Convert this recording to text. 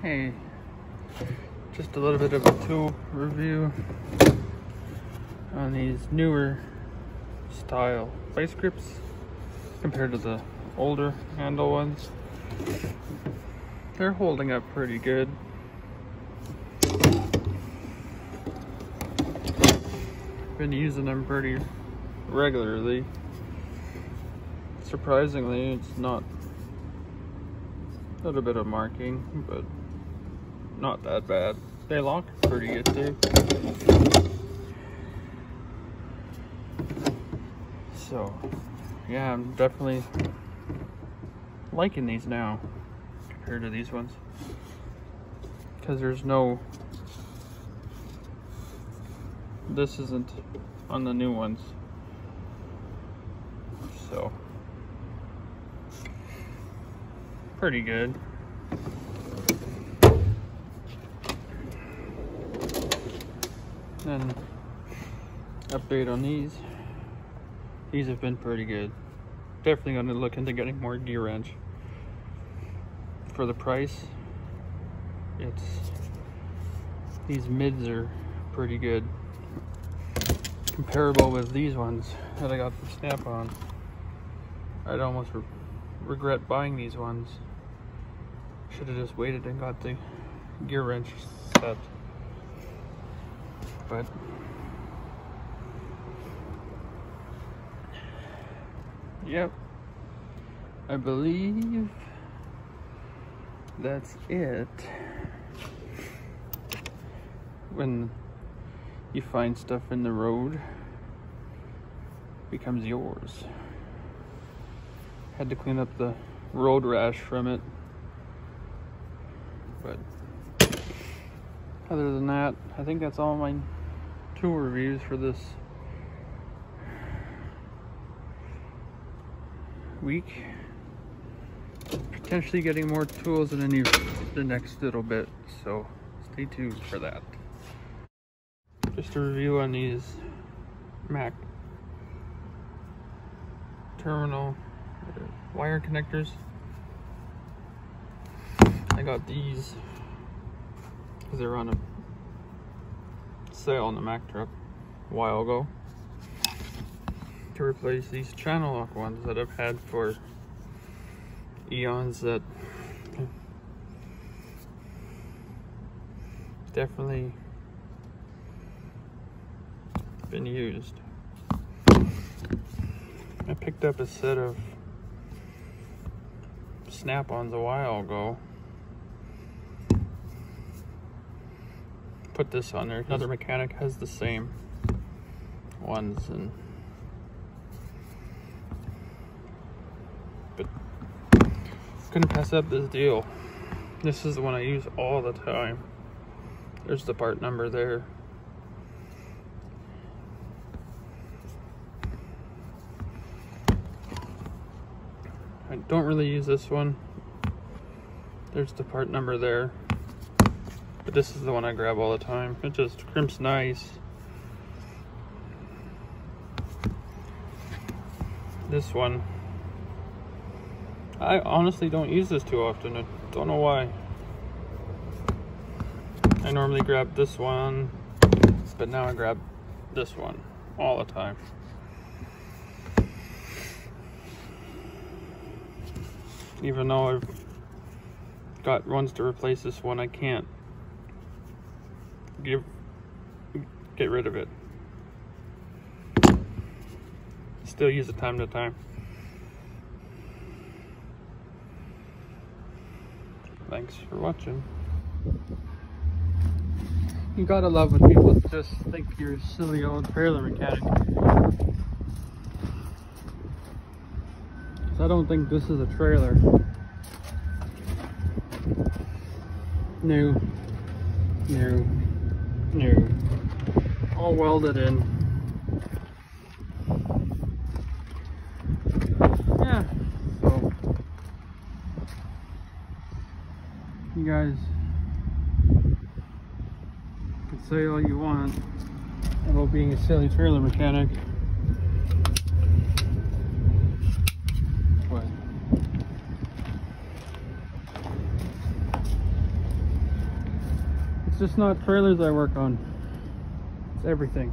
Hey, just a little bit of a tool review on these newer style vice grips compared to the older handle ones. They're holding up pretty good. Been using them pretty regularly. Surprisingly, it's not a little bit of marking, but not that bad. They lock pretty good too. So yeah, I'm definitely liking these now compared to these ones, because there's no, this isn't on the new ones, so pretty good. And update on these. These have been pretty good. Definitely going to look into getting more gear wrench. For the price, these mids are pretty good. Comparable with these ones that I got from Snap-on. I'd almost regret buying these ones. Should have just waited and got the gear wrench set. But yep, I believe that's it. When you find stuff in the road, it becomes yours. Had to clean up the road rash from it, but other than that, I think that's all my tool reviews for this week. Potentially getting more tools in the next little bit, so stay tuned for that. Just a review on these Mac terminal wire connectors. I got these because they were on a sale on the Mac truck a while ago, to replace these channel lock ones that I've had for eons, that definitely been used. I picked up a set of Snap-ons a while ago. Put this on there. Another mechanic has the same ones, but couldn't pass up this deal. This is the one I use all the time. There's the part number there. I don't really use this one. There's the part number there. But this is the one I grab all the time. It just crimps nice. This one, I honestly don't use this too often. I don't know why. I normally grab this one, but now I grab this one all the time. Even though I've got ones to replace this one, I can't get rid of it. Still use it time to time. Thanks for watching. You gotta love when people just think you're a silly old trailer mechanic. 'Cause I don't think this is a trailer. New. All welded in. Yeah, so you guys can say all you want about being a silly trailer mechanic, but It's just not trailers I work on. It's everything.